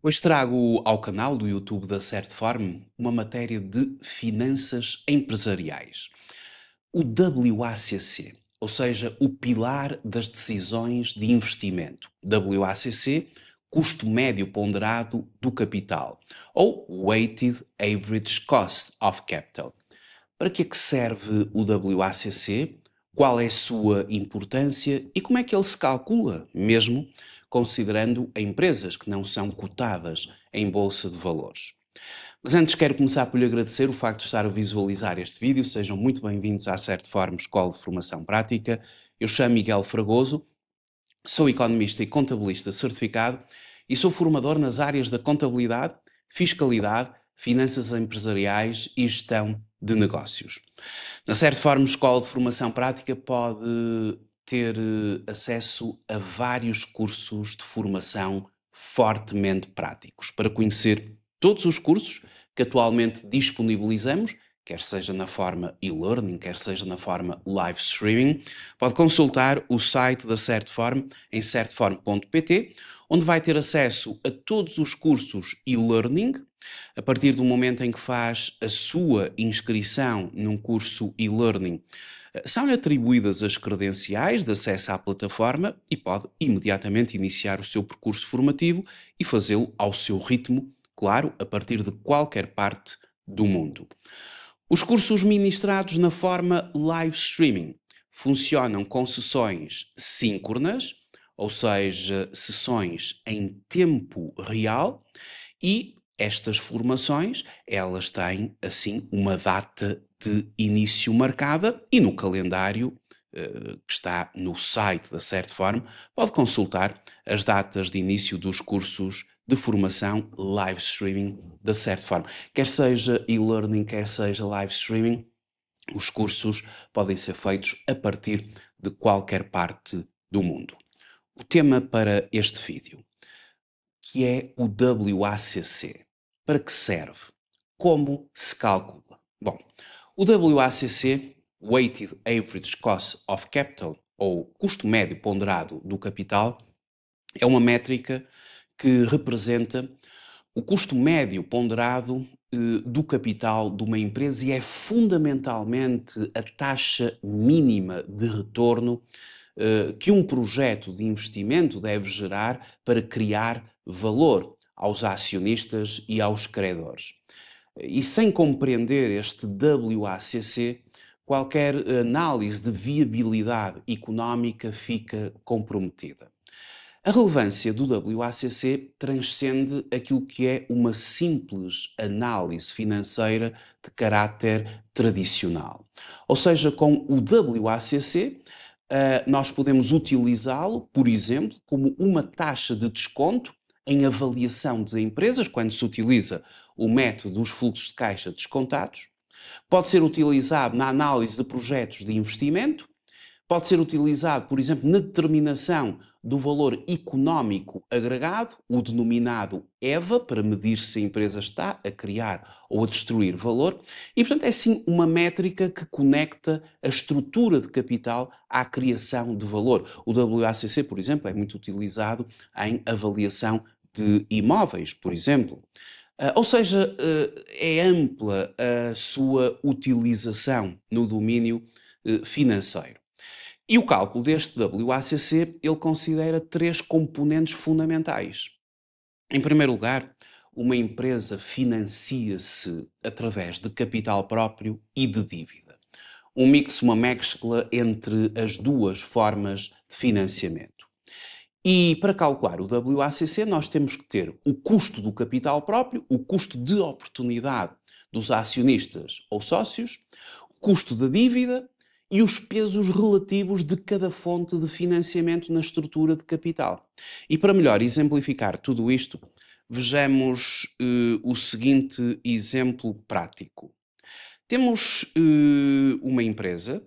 Hoje trago ao canal do YouTube da Certform uma matéria de finanças empresariais. O WACC, ou seja, o pilar das decisões de investimento. WACC, custo médio ponderado do capital, ou Weighted Average Cost of Capital. Para que é que serve o WACC? Qual é a sua importância e como é que ele se calcula, mesmo considerando empresas que não são cotadas em bolsa de valores? Mas antes quero começar por lhe agradecer o facto de estar a visualizar este vídeo. Sejam muito bem-vindos à Certform Escola de Formação Prática. Eu chamo Miguel Fragoso, sou economista e contabilista certificado e sou formador nas áreas da contabilidade, fiscalidade, finanças empresariais e gestão de negócios. Na Certform Escola de Formação Prática pode ter acesso a vários cursos de formação fortemente práticos. Para conhecer todos os cursos que atualmente disponibilizamos, quer seja na forma e-learning, quer seja na forma live streaming, pode consultar o site da Certform em certform.pt, onde vai ter acesso a todos os cursos e-learning. A partir do momento em que faz a sua inscrição num curso e-learning, são-lhe atribuídas as credenciais de acesso à plataforma e pode imediatamente iniciar o seu percurso formativo e fazê-lo ao seu ritmo, claro, a partir de qualquer parte do mundo. Os cursos ministrados na forma live streaming funcionam com sessões síncronas, ou seja, sessões em tempo real, e estas formações, elas têm, assim, uma data de início marcada e no calendário que está no site da Certform, pode consultar as datas de início dos cursos de formação live streaming da Certform. Quer seja e-learning, quer seja live streaming, os cursos podem ser feitos a partir de qualquer parte do mundo. O tema para este vídeo, que é o WACC. Para que serve? Como se calcula? Bom, o WACC, Weighted Average Cost of Capital, ou custo médio ponderado do capital, é uma métrica que representa o custo médio ponderado do capital de uma empresa e é fundamentalmente a taxa mínima de retorno que um projeto de investimento deve gerar para criar valor aos acionistas e aos credores. E sem compreender este WACC, qualquer análise de viabilidade económica fica comprometida. A relevância do WACC transcende aquilo que é uma simples análise financeira de caráter tradicional. Ou seja, com o WACC, nós podemos utilizá-lo, por exemplo, como uma taxa de desconto em avaliação de empresas, quando se utiliza o método dos fluxos de caixa descontados. Pode ser utilizado na análise de projetos de investimento. Pode ser utilizado, por exemplo, na determinação do valor económico agregado, o denominado EVA, para medir se a empresa está a criar ou a destruir valor. E, portanto, é sim uma métrica que conecta a estrutura de capital à criação de valor. O WACC, por exemplo, é muito utilizado em avaliação de imóveis, por exemplo. Ou seja, é ampla a sua utilização no domínio financeiro. E o cálculo deste WACC, ele considera três componentes fundamentais. Em primeiro lugar, uma empresa financia-se através de capital próprio e de dívida. Um mix, uma mescla entre as duas formas de financiamento. E para calcular o WACC, nós temos que ter o custo do capital próprio, o custo de oportunidade dos acionistas ou sócios, o custo da dívida e os pesos relativos de cada fonte de financiamento na estrutura de capital. E para melhor exemplificar tudo isto, vejamos o seguinte exemplo prático. Temos uma empresa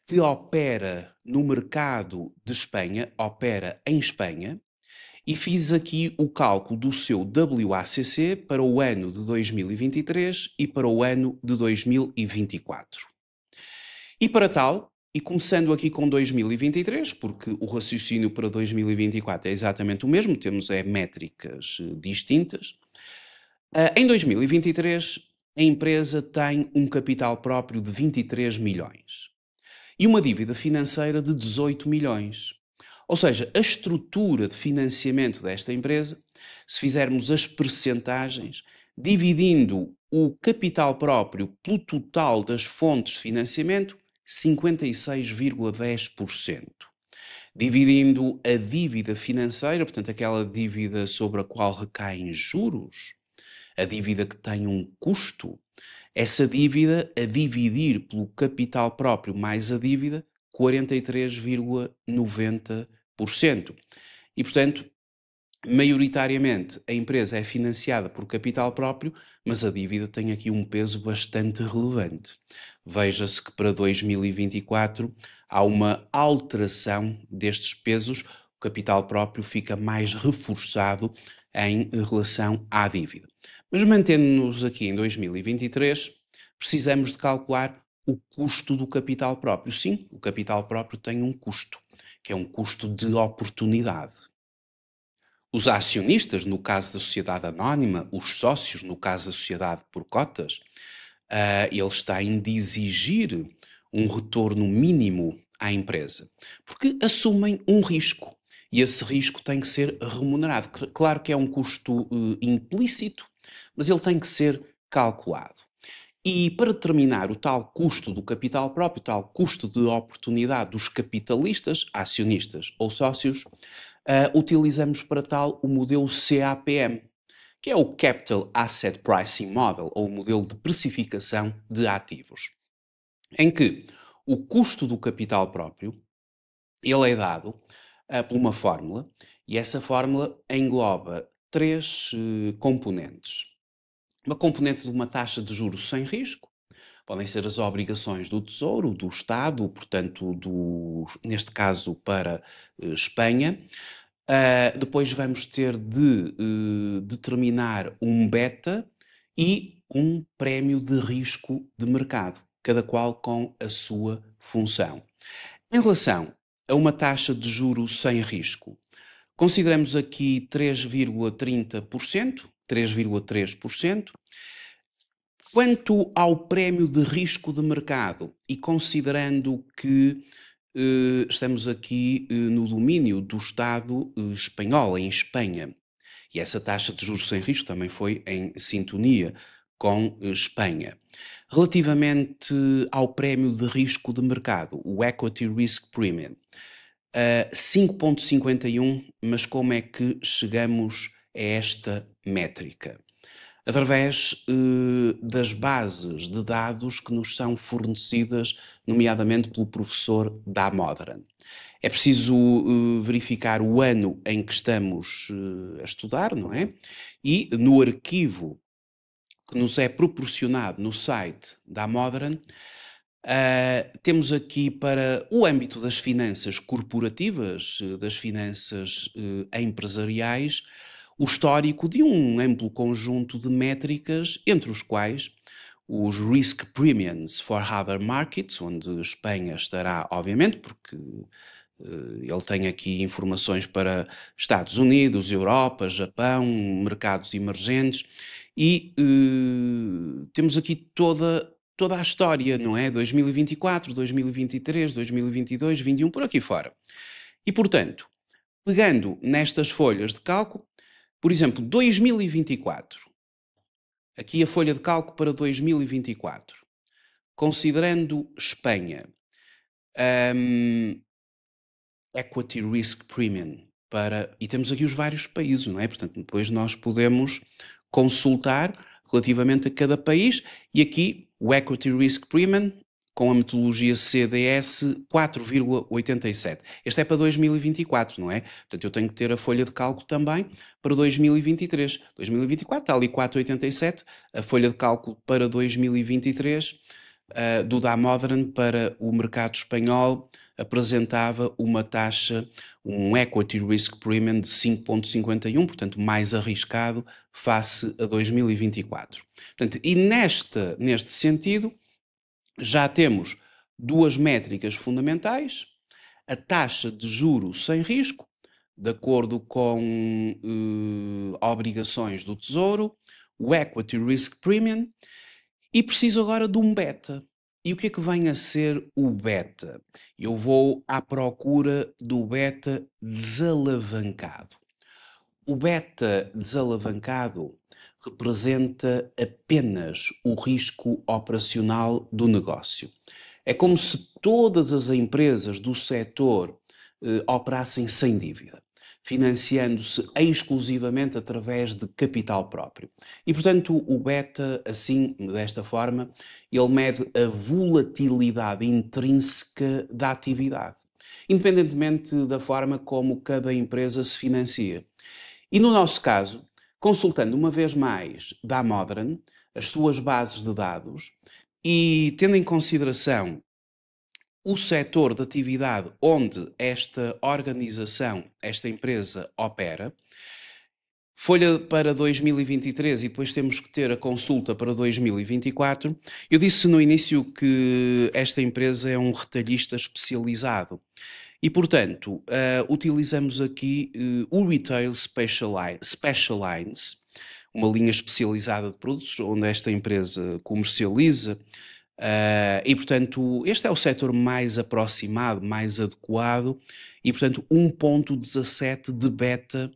que opera no mercado de Espanha, opera em Espanha, e fiz aqui o cálculo do seu WACC para o ano de 2023 e para o ano de 2024. E para tal, E começando aqui com 2023, porque o raciocínio para 2024 é exatamente o mesmo, temos métricas distintas. Em 2023, a empresa tem um capital próprio de 23 milhões e uma dívida financeira de 18 milhões. Ou seja, a estrutura de financiamento desta empresa, se fizermos as percentagens, dividindo o capital próprio pelo total das fontes de financiamento, 56,10%. Dividindo a dívida financeira, portanto, aquela dívida sobre a qual recaem juros, a dívida que tem um custo, essa dívida a dividir pelo capital próprio mais a dívida, 43,90%. E, portanto, maioritariamente a empresa é financiada por capital próprio, mas a dívida tem aqui um peso bastante relevante. Veja-se que para 2024 há uma alteração destes pesos, o capital próprio fica mais reforçado em relação à dívida. Mas mantendo-nos aqui em 2023, precisamos de calcular o custo do capital próprio. Sim, o capital próprio tem um custo, que é um custo de oportunidade. Os acionistas, no caso da sociedade anónima, os sócios, no caso da sociedade por cotas, eles têm de exigir um retorno mínimo à empresa, porque assumem um risco e esse risco tem que ser remunerado. Claro que é um custo implícito, mas ele tem que ser calculado. E para determinar o tal custo do capital próprio, o tal custo de oportunidade dos capitalistas, acionistas ou sócios, utilizamos para tal o modelo CAPM, que é o Capital Asset Pricing Model, ou o modelo de precificação de ativos, em que o custo do capital próprio ele é dado por uma fórmula, e essa fórmula engloba três componentes. Uma componente de uma taxa de juros sem risco, podem ser as obrigações do Tesouro, do Estado, portanto, neste caso para Espanha. Depois vamos ter de determinar um beta e um prémio de risco de mercado, cada qual com a sua função. Em relação a uma taxa de juro sem risco, consideramos aqui 3,30%, 3,3%. Quanto ao prémio de risco de mercado, e considerando que estamos aqui no domínio do Estado espanhol, em Espanha, e essa taxa de juros sem risco também foi em sintonia com Espanha. Relativamente ao prémio de risco de mercado, o Equity Risk Premium, 5,51, mas como é que chegamos a esta métrica? Através das bases de dados que nos são fornecidas, nomeadamente pelo professor Damodaran. É preciso verificar o ano em que estamos a estudar, não é? E no arquivo que nos é proporcionado no site Damodaran, temos aqui para o âmbito das finanças corporativas, das finanças empresariais, o histórico de um amplo conjunto de métricas, entre os quais os risk premiums for other markets, onde Espanha estará, obviamente, porque ele tem aqui informações para Estados Unidos, Europa, Japão, mercados emergentes, e temos aqui toda a história, não é? 2024, 2023, 2022, 21, por aqui fora. E, portanto, pegando nestas folhas de cálculo, por exemplo, 2024, aqui a folha de cálculo para 2024, considerando Espanha, Equity Risk Premium, e temos aqui os vários países, não é? Portanto, depois nós podemos consultar relativamente a cada país, e aqui o Equity Risk Premium, com a metodologia CDS 4,87. Este é para 2024, não é? Portanto, eu tenho que ter a folha de cálculo também para 2023. 2024 está ali 4,87, a folha de cálculo para 2023 do Damodaran para o mercado espanhol apresentava uma taxa, um Equity Risk Premium de 5,51, portanto mais arriscado face a 2024. Portanto, e neste sentido, já temos duas métricas fundamentais: a taxa de juro sem risco, de acordo com obrigações do Tesouro, o Equity Risk Premium, e preciso agora de um beta. E o que é que vem a ser o beta? Eu vou à procura do beta desalavancado. O beta desalavancado representa apenas o risco operacional do negócio. É como se todas as empresas do setor operassem sem dívida, financiando-se exclusivamente através de capital próprio. E, portanto, o beta, assim, desta forma, ele mede a volatilidade intrínseca da atividade, independentemente da forma como cada empresa se financia. E no nosso caso, consultando uma vez mais da Modern, as suas bases de dados, e tendo em consideração o setor de atividade onde esta organização, esta empresa opera, folha para 2023 e depois temos que ter a consulta para 2024. Eu disse no início que esta empresa é um retalhista especializado e, portanto, utilizamos aqui o Retail Specialines, uma linha especializada de produtos onde esta empresa comercializa. E, portanto, este é o setor mais aproximado, mais adequado e, portanto, 1.17 de beta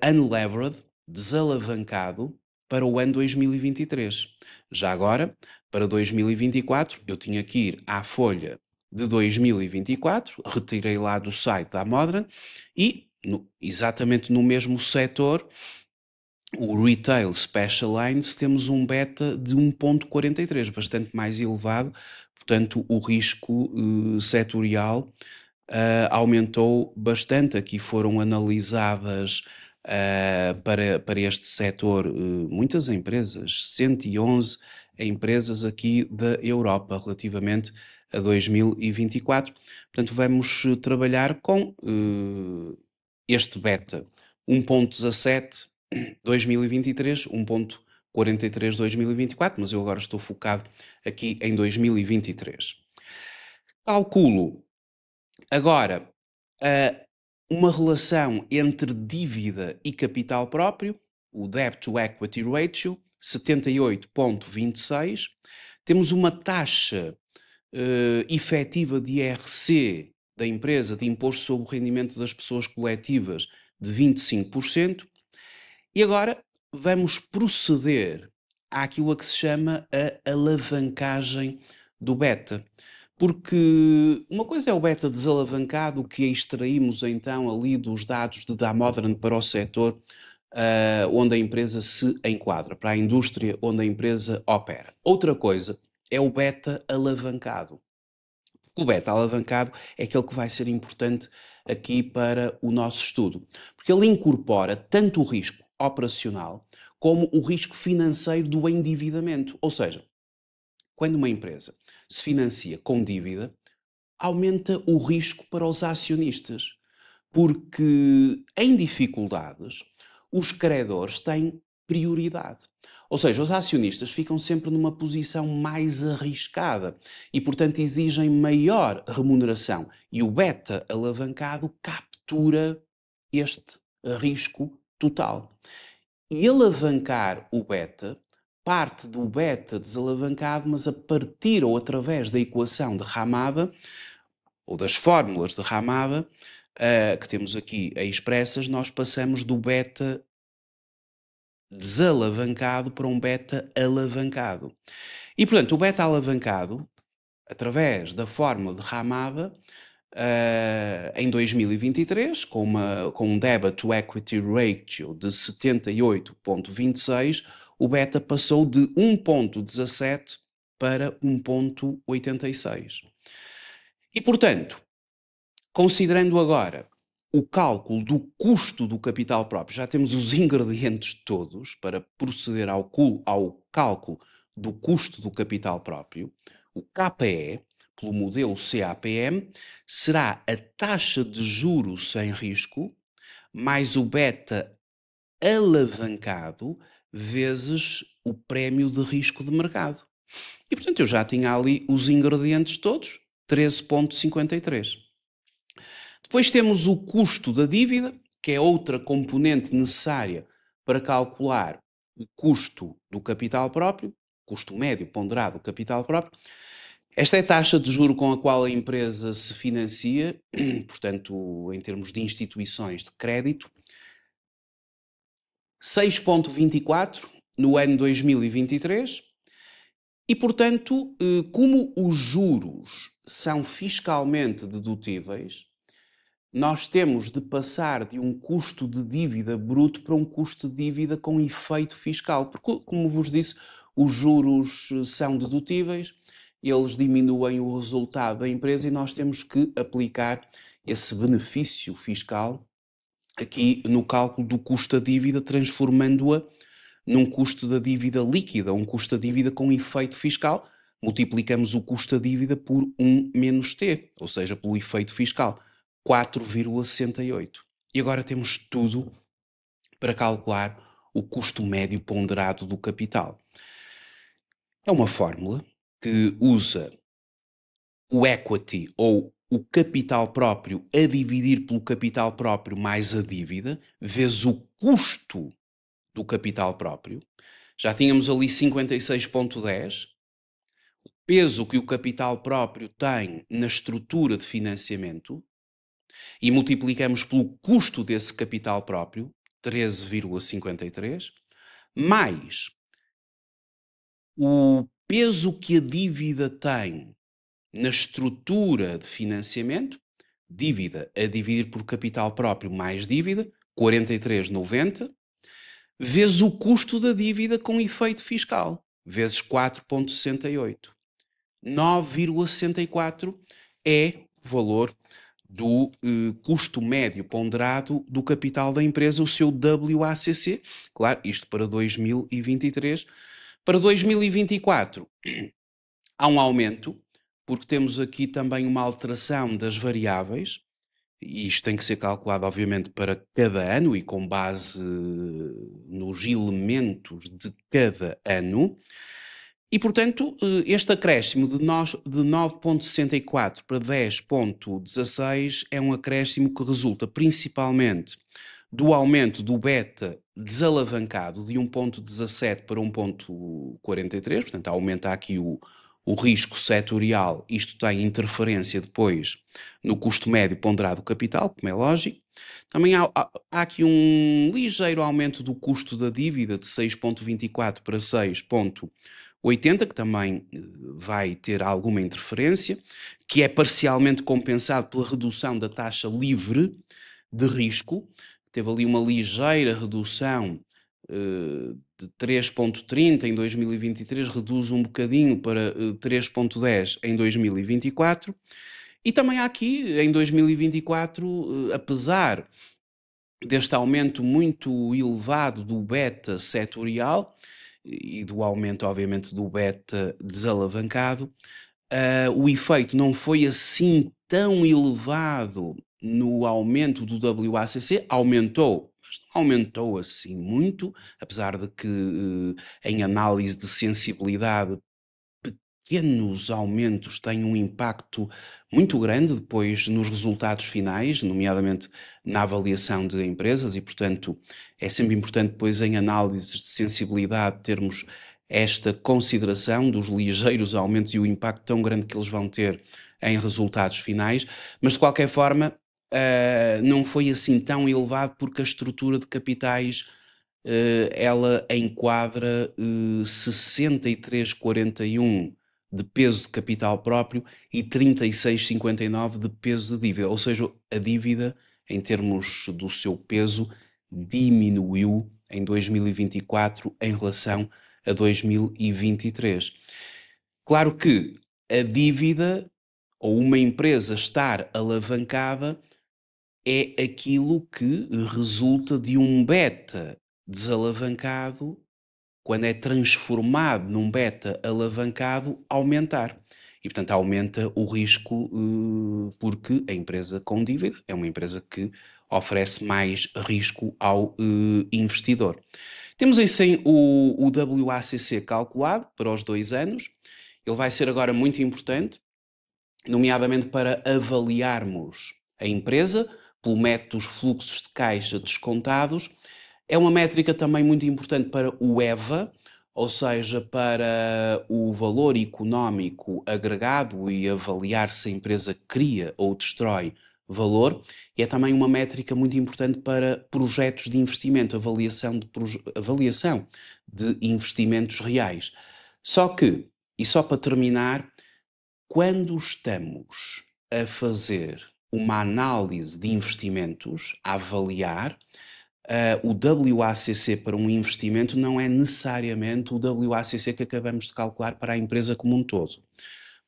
unlevered, desalavancado, para o ano 2023. Já agora, para 2024, eu tinha que ir à folha de 2024, retirei lá do site da Modern e, exatamente no mesmo setor, o Retail Specialines, temos um beta de 1.43, bastante mais elevado, portanto o risco setorial aumentou bastante. Aqui foram analisadas para este setor muitas empresas, 111 empresas aqui da Europa relativamente a 2024. Portanto, vamos trabalhar com este beta 1.17 2023, 1.43 2024, mas eu agora estou focado aqui em 2023. Calculo agora uma relação entre dívida e capital próprio, o Debt to Equity Ratio, 78,26. Temos uma taxa efetiva de IRC da empresa, de Imposto sobre o Rendimento das Pessoas Coletivas, de 25%. E agora vamos proceder àquilo a que se chama a alavancagem do beta. Porque uma coisa é o beta desalavancado, que extraímos então ali dos dados de Damodaran para o setor onde a empresa se enquadra, para a indústria onde a empresa opera. Outra coisa é o beta alavancado. O beta alavancado é aquele que vai ser importante aqui para o nosso estudo, porque ele incorpora tanto o risco operacional como o risco financeiro do endividamento. Ou seja, quando uma empresa se financia com dívida, aumenta o risco para os acionistas, porque em dificuldades os credores têm prioridade. Ou seja, os acionistas ficam sempre numa posição mais arriscada e, portanto, exigem maior remuneração. E o beta alavancado captura este risco total. E alavancar o beta parte do beta desalavancado, mas a partir ou através da equação de Ramada, ou das fórmulas de Ramada, que temos aqui expressas, nós passamos do beta desalavancado para um beta alavancado. E, portanto, o beta alavancado, através da fórmula de Ramada, em 2023, com um Debt to Equity Ratio de 78,26, o beta passou de 1,17 para 1,86. E, portanto, considerando agora o cálculo do custo do capital próprio, já temos os ingredientes todos para proceder ao cálculo do custo do capital próprio, o KPE, pelo modelo CAPM, será a taxa de juros sem risco mais o beta alavancado vezes o prémio de risco de mercado. E, portanto, eu já tinha ali os ingredientes todos, 13,53. Depois temos o custo da dívida, que é outra componente necessária para calcular o custo do capital próprio, custo médio ponderado do capital próprio. Esta é a taxa de juro com a qual a empresa se financia, portanto, em termos de instituições de crédito, 6,24 no ano 2023. E, portanto, como os juros são fiscalmente dedutíveis, nós temos de passar de um custo de dívida bruto para um custo de dívida com efeito fiscal. Porque, como vos disse, os juros são dedutíveis, eles diminuem o resultado da empresa e nós temos que aplicar esse benefício fiscal aqui no cálculo do custo da dívida, transformando-a num custo da dívida líquida, um custo da dívida com efeito fiscal. Multiplicamos o custo da dívida por 1 menos T, ou seja, pelo efeito fiscal, 4,68. E agora temos tudo para calcular o custo médio ponderado do capital. É uma fórmula que usa o equity ou o capital próprio a dividir pelo capital próprio mais a dívida, vezes o custo do capital próprio. Já tínhamos ali 56,10. O peso que o capital próprio tem na estrutura de financiamento e multiplicamos pelo custo desse capital próprio, 13,53, mais o peso que a dívida tem na estrutura de financiamento, dívida a dividir por capital próprio mais dívida, 43,90, vezes o custo da dívida com efeito fiscal, vezes 4,68. 9,64 é o valor do custo médio ponderado do capital da empresa, o seu WACC. Claro, isto para 2023. Para 2024 há um aumento, porque temos aqui também uma alteração das variáveis, e isto tem que ser calculado, obviamente, para cada ano e com base nos elementos de cada ano. E, portanto, este acréscimo de 9,64 para 10,16 é um acréscimo que resulta principalmente do aumento do beta desalavancado de 1,17 para 1,43, portanto, aumenta aqui o risco setorial. Isto tem interferência depois no custo médio ponderado do capital, como é lógico. Também há aqui um ligeiro aumento do custo da dívida de 6,24 para 6,80, que também vai ter alguma interferência, que é parcialmente compensado pela redução da taxa livre de risco. Teve ali uma ligeira redução de 3,30 em 2023, reduz um bocadinho para 3,10 em 2024. E também há aqui, em 2024, apesar deste aumento muito elevado do beta setorial e do aumento, obviamente, do beta desalavancado, o efeito não foi assim tão elevado no aumento do WACC, aumentou, mas não aumentou assim muito, apesar de que em análise de sensibilidade pequenos aumentos têm um impacto muito grande depois nos resultados finais, nomeadamente na avaliação de empresas, e portanto é sempre importante depois em análises de sensibilidade termos esta consideração dos ligeiros aumentos e o impacto tão grande que eles vão ter em resultados finais, mas de qualquer forma não foi assim tão elevado porque a estrutura de capitais ela enquadra 63,41 de peso de capital próprio e 36,59 de peso de dívida, ou seja, a dívida em termos do seu peso diminuiu em 2024 em relação a 2023. Claro que a dívida ou uma empresa estar alavancada é aquilo que resulta de um beta desalavancado, quando é transformado num beta alavancado, aumentar. E, portanto, aumenta o risco porque a empresa com dívida é uma empresa que oferece mais risco ao investidor. Temos assim o WACC calculado para os 2 anos. Ele vai ser agora muito importante, nomeadamente para avaliarmos a empresa pelo método dos fluxos de caixa descontados. É uma métrica também muito importante para o EVA, ou seja, para o valor económico agregado e avaliar se a empresa cria ou destrói valor. E é também uma métrica muito importante para projetos de investimento, avaliação de investimentos reais. Só que, e só para terminar, quando estamos a fazer uma análise de investimentos, a avaliar, o WACC para um investimento não é necessariamente o WACC que acabamos de calcular para a empresa como um todo.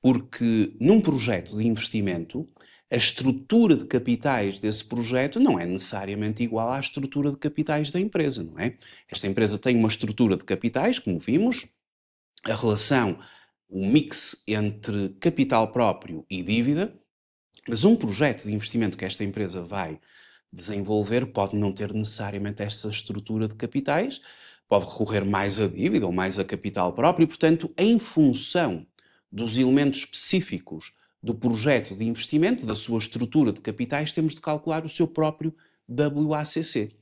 Porque num projeto de investimento, a estrutura de capitais desse projeto não é necessariamente igual à estrutura de capitais da empresa, não é? Esta empresa tem uma estrutura de capitais, como vimos, a relação, o mix entre capital próprio e dívida, mas um projeto de investimento que esta empresa vai desenvolver pode não ter necessariamente esta estrutura de capitais, pode recorrer mais a dívida ou mais a capital próprio, e, portanto, em função dos elementos específicos do projeto de investimento, da sua estrutura de capitais, temos de calcular o seu próprio WACC.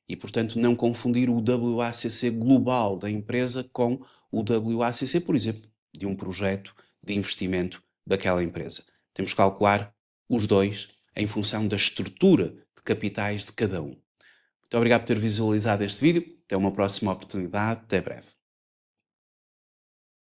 E, portanto, não confundir o WACC global da empresa com o WACC, por exemplo, de um projeto de investimento daquela empresa. Temos que calcular os dois em função da estrutura de capitais de cada um. Muito obrigado por ter visualizado este vídeo. Até uma próxima oportunidade. Até breve.